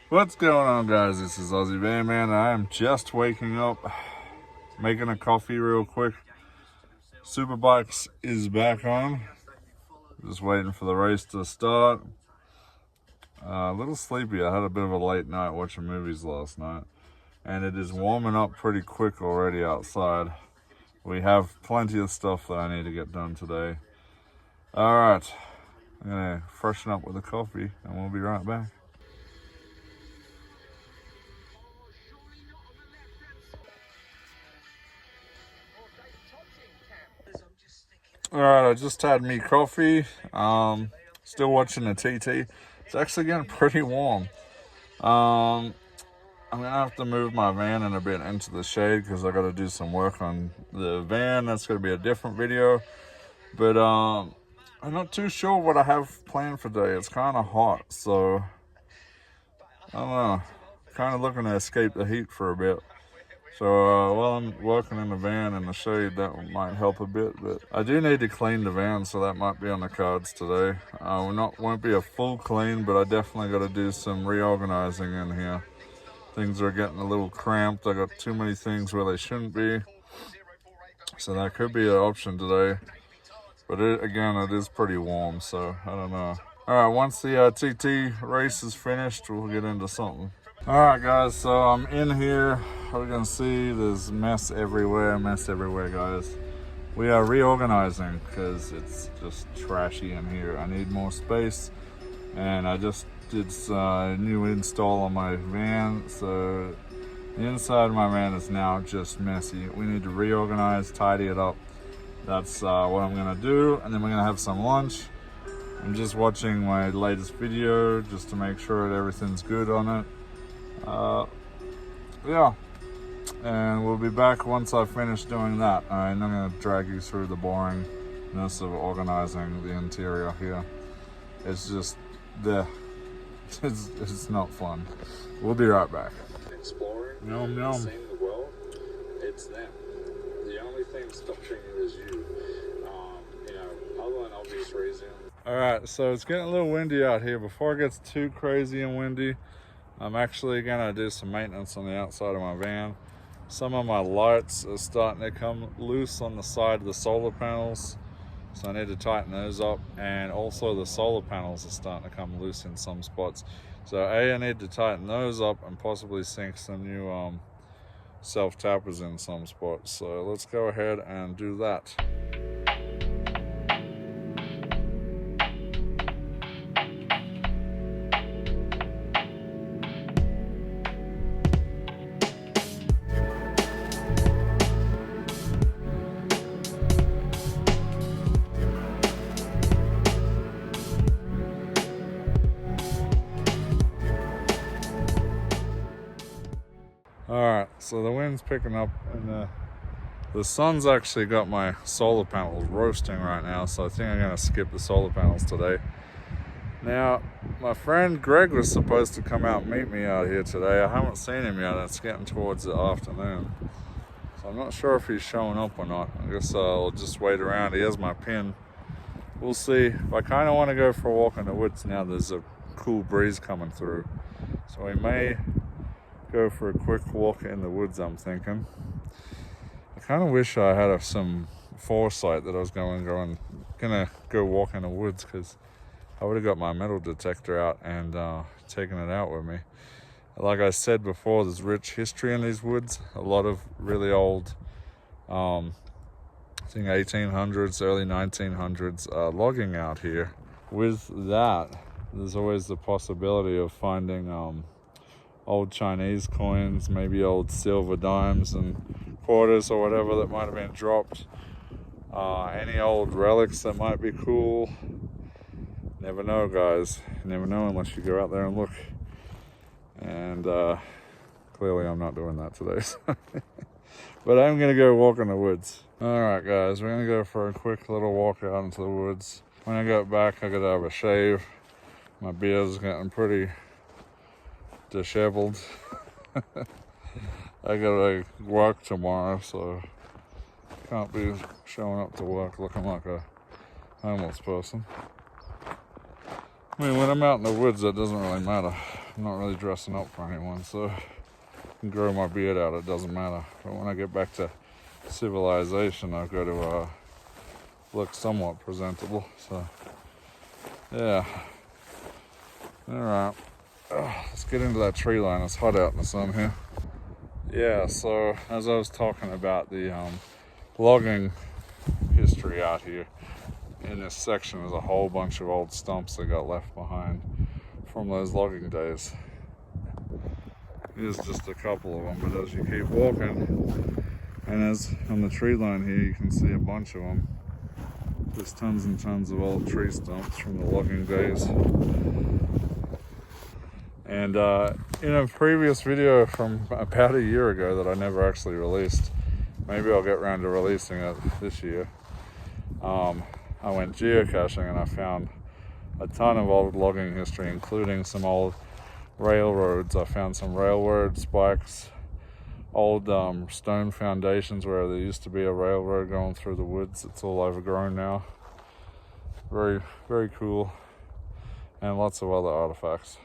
What's going on, guys? This is Aussie man. I am just waking up, making a coffee real quick. Superbikes is back on. Just waiting for the race to start. A little sleepy. I had a bit of a late night watching movies last night, and it is warming up pretty quick already outside. We have plenty of stuff that I need to get done today. All right, I'm gonna freshen up with a coffee, and we'll be right back. Alright, I just had me coffee. Still watching the TT. It's actually getting pretty warm. I'm gonna have to move my van in a bit into the shade because I gotta do some work on the van. That's gonna be a different video. But I'm not too sure what I have planned for today. It's kinda hot, so I don't know. Kinda looking to escape the heat for a bit. So while I'm working in the van in the shade, that might help a bit. But I do need to clean the van, so that might be on the cards today. Won't be a full clean, but I definitely got to do some reorganizing in here. Things are getting a little cramped. I got too many things where they shouldn't be. So that could be an option today. But again, it is pretty warm, so I don't know. All right, once the TT race is finished, we'll get into something. All right, guys, so I'm in here. We're gonna see there's mess everywhere, guys. We are reorganizing because it's just trashy in here. I need more space, and I just did a new install on my van, so the inside of my van is now just messy. We need to reorganize, tidy it up. That's what I'm gonna do, and then we're gonna have some lunch. I'm just watching my latest video just to make sure that everything's good on it. Yeah, and we'll be back once I finish doing that. I'm going to drag you through the boringness of organizing the interior here. It's just it's not fun. We'll be right back. Exploring, yum yum. seeing the world, it's them. The only thing stopping you is you. Other than obvious reasons. All right, so it's getting a little windy out here. Before it gets too crazy and windy, I'm actually gonna do some maintenance on the outside of my van. Some of my lights are starting to come loose on the side of the solar panels, so I need to tighten those up. And also the solar panels are starting to come loose in some spots. So I need to tighten those up and possibly sink some new self-tappers in some spots. So let's go ahead and do that. Alright, so the wind's picking up, and the sun's actually got my solar panels roasting right now, so I think I'm going to skip the solar panels today. Now, my friend Greg was supposed to come out and meet me out here today. I haven't seen him yet. It's getting towards the afternoon, so I'm not sure if he's showing up or not. I guess I'll just wait around. He has my pin. We'll see. I kind of want to go for a walk in the woods now. There's a cool breeze coming through, so we may go for a quick walk in the woods, I'm thinking. I kind of wish I had some foresight that I was gonna go walk in the woods, because I would have got my metal detector out and taken it out with me. Like I said before, there's rich history in these woods. A lot of really old, I think 1800s, early 1900s logging out here. With that, there's always the possibility of finding old Chinese coins, maybe old silver dimes and quarters or whatever that might have been dropped. Any old relics that might be cool. Never know, guys. You never know unless you go out there and look. And clearly I'm not doing that today. But I'm going to go walk in the woods. Alright, guys, we're going to go for a quick little walk out into the woods. When I get back, I got to have a shave. My beard's getting pretty disheveled. I gotta work tomorrow, so can't be showing up to work looking like a homeless person. I mean, when I'm out in the woods, that doesn't really matter. I'm not really dressing up for anyone, so I can grow my beard out, it doesn't matter. But when I get back to civilization, I've got to look somewhat presentable, so yeah. Alright, let's get into that tree line. It's hot out in the sun here. Yeah, so as I was talking about the logging history out here, in this section there's a whole bunch of old stumps that got left behind from those logging days. Here's just a couple of them, but as you keep walking, and as on the tree line here, you can see a bunch of them. There's tons and tons of old tree stumps from the logging days. And in a previous video from about a year ago that I never actually released, maybe I'll get around to releasing it this year, I went geocaching and I found a ton of old logging history, including some old railroads. I found some railroad spikes, old stone foundations where there used to be a railroad going through the woods. It's all overgrown now. Very, very cool. And lots of other artifacts.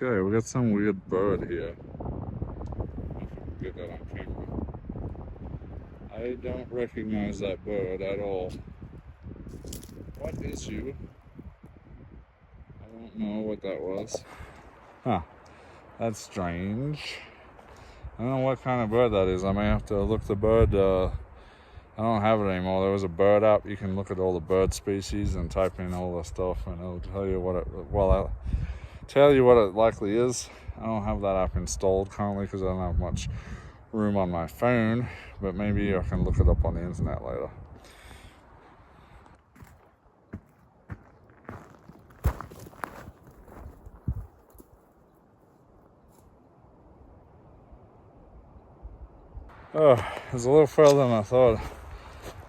Okay, we got some weird bird here. I don't know if I can get that on camera. I don't recognize that bird at all. What is you? I don't know what that was. Huh, that's strange. I don't know what kind of bird that is. I may have to look the bird. I don't have it anymore. There was a bird app. You can look at all the bird species and type in all the stuff, and it'll tell you what it. Well, I'll tell you what it likely is. I don't have that app installed currently because I don't have much room on my phone, but maybe I can look it up on the internet later. Oh, it's a little further than I thought.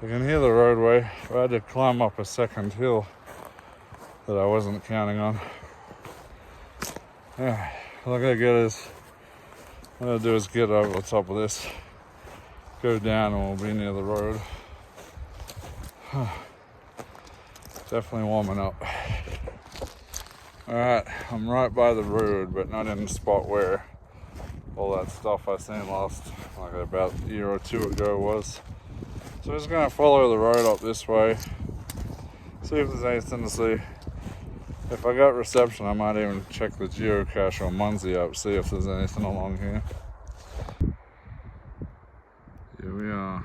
You can hear the roadway. I had to climb up a second hill that I wasn't counting on. Yeah, all I gotta get is, what I gotta do is get over the top of this, go down, and we'll be near the road. Definitely warming up. Alright, I'm right by the road, but not in the spot where all that stuff I seen last, like about a year or two ago was. So I'm just gonna follow the road up this way, see if there's anything to see. If I got reception, I might even check the geocache or Munzie up, see if there's anything along here. Here we are.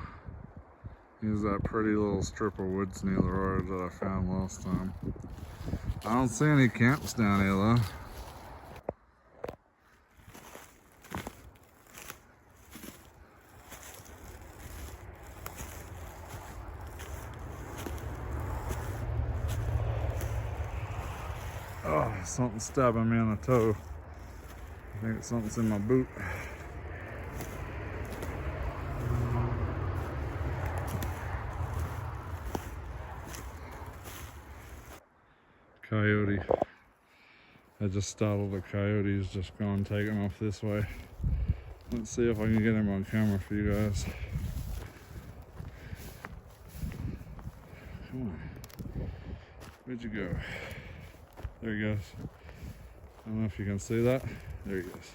Here's that pretty little strip of woods near the road that I found last time. I don't see any camps down here though. Oh, something's stabbing me on the toe. I think something's in my boot. Coyote. I just startled a coyote. He's just gone taking off this way. Let's see if I can get him on camera for you guys. Come on. Where'd you go? There he goes. I don't know if you can see that. There he goes.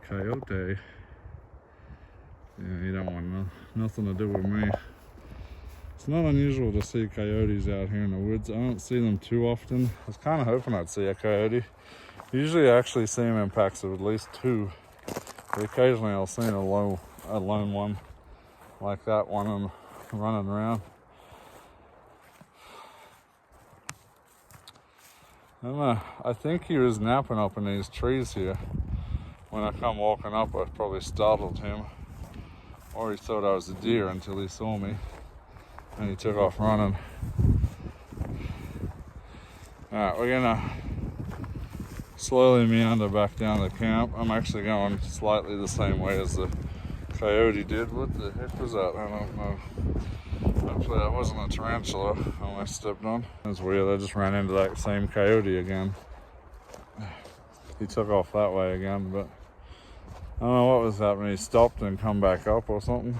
Coyote. Yeah, he don't want nothing to do with me. It's not unusual to see coyotes out here in the woods. I don't see them too often. I was kind of hoping I'd see a coyote. Usually I actually see them in packs of at least two. But occasionally I'll see a lone one like that one and running around. I don't know. I think he was napping up in these trees here. When I come walking up, I probably startled him. Or he thought I was a deer until he saw me. And he took off running. Alright, we're gonna slowly meander back down the camp. I'm actually going slightly the same way as the coyote did. What the heck was that? I don't know. Hopefully that wasn't a tarantula I almost stepped on. That's weird, I just ran into that same coyote again. He took off that way again, but I don't know what was happening. He stopped and come back up or something.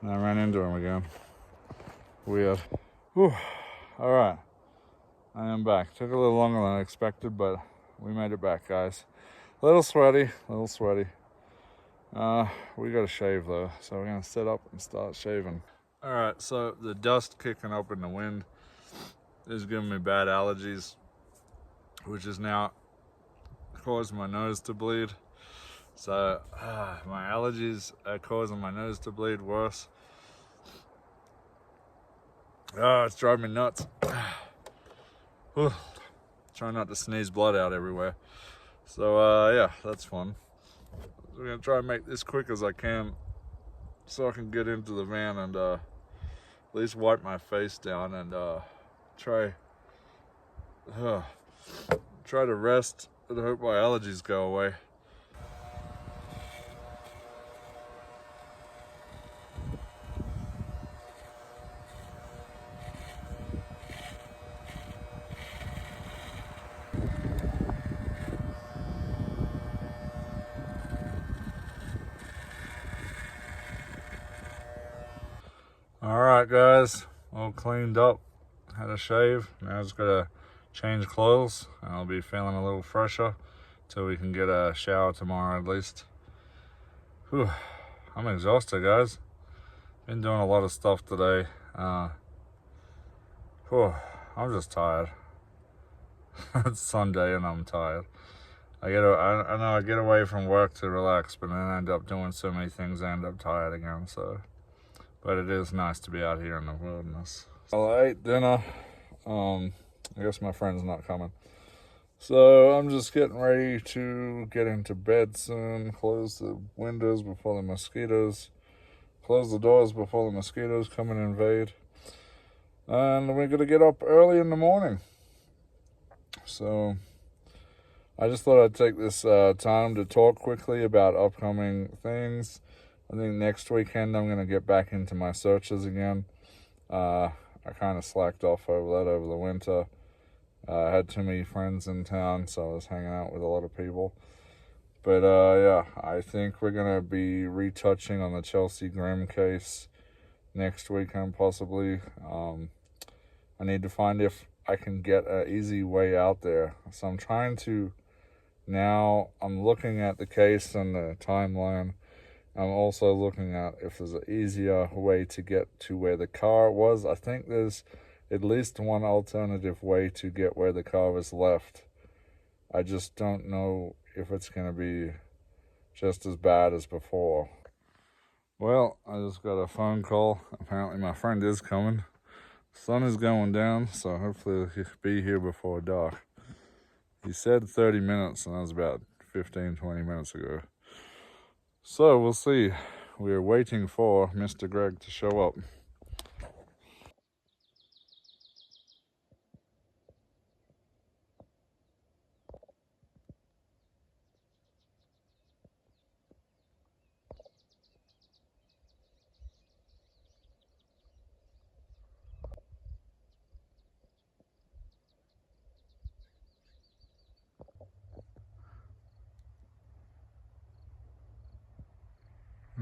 And I ran into him again. Weird. Whew. All right, I am back. Took a little longer than I expected, but we made it back, guys. A little sweaty, a little sweaty. We got to shave though, so we're gonna sit up and start shaving. All right, so the dust kicking up in the wind is giving me bad allergies, which is now causing my nose to bleed. So my allergies are causing my nose to bleed worse. It's driving me nuts. Trying not to sneeze blood out everywhere. So yeah, that's fun. We're gonna try and make this quick as I can so I can get into the van and at least wipe my face down and try to rest and hope my allergies go away. Alright guys, all cleaned up, had a shave. Now I just gotta change clothes and I'll be feeling a little fresher till we can get a shower tomorrow at least. Whew, I'm exhausted guys. Been doing a lot of stuff today. I'm just tired. It's Sunday and I'm tired. I know I get away from work to relax, but then I end up doing so many things I end up tired again, so. But it is nice to be out here in the wilderness. I ate dinner. I guess my friend's not coming. So I'm just getting ready to get into bed soon. Close the windows before the mosquitoes. Close the doors before the mosquitoes come and invade. And we're going to get up early in the morning. So I just thought I'd take this time to talk quickly about upcoming things. I think next weekend I'm going to get back into my searches again. I kind of slacked off over that over the winter. I had too many friends in town, so I was hanging out with a lot of people. But yeah, I think we're going to be retouching on the Chelsea Grimm case next weekend possibly. I need to find if I can get an easy way out there. So I'm trying to, now I'm looking at the case and the timeline. I'm also looking at if there's an easier way to get to where the car was. I think there's at least one alternative way to get where the car was left. I just don't know if it's going to be just as bad as before. Well, I just got a phone call. Apparently my friend is coming. The sun is going down, so hopefully he'll be here before dark. He said 30 minutes, and that was about 15, 20 minutes ago. So we'll see. We're waiting for Mr. Greg to show up.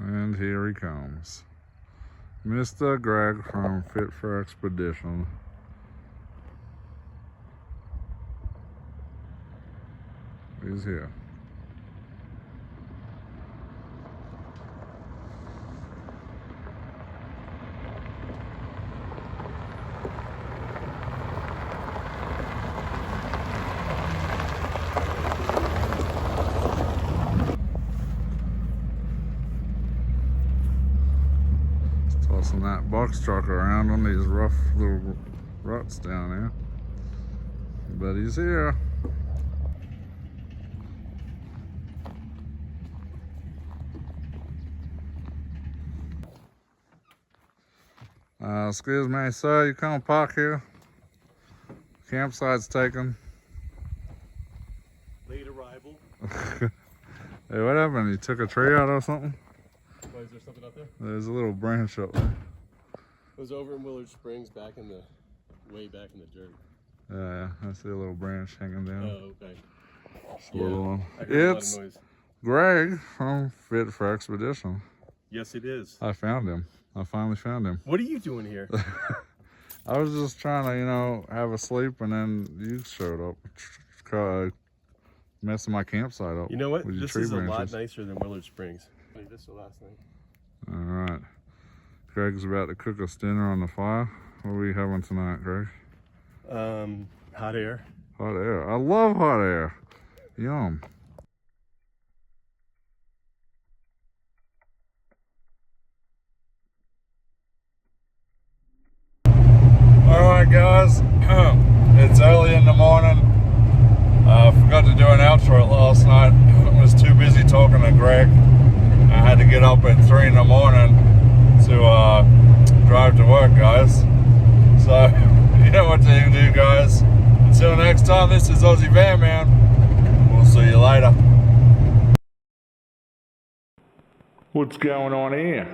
And here he comes. Mr. Greg from Fit for Expedition. He's here. Tossing that box truck around on these rough little ruts down there. But he's here. Excuse me, sir, you can't park here. Campsite's taken. Hey, what happened? You took a tree out or something? Why, is there something up there? There's a little branch up there. It was over in Willard Springs, way back in the dirt. Yeah, I see a little branch hanging down. Oh, okay. Just a little one. I heard a lot of It's noise. Greg from Fit for Expedition. Yes, it is. I found him. I finally found him. What are you doing here? I was just trying to, you know, have a sleep, and then you showed up, messing my campsite up. You know what? with your This tree is branches. a lot nicer than Willard Springs. This is the last thing. All right. Greg's about to cook us dinner on the fire. What are we having tonight, Greg? Hot air. Hot air. I love hot air. Yum. Alright guys, it's early in the morning. I forgot to do an outro last night. I was too busy talking to Greg. I had to get up at 3 in the morning to drive to work, guys. So, you know what to do, guys. Until next time, this is Aussie Van Man. We'll see you later. What's going on here?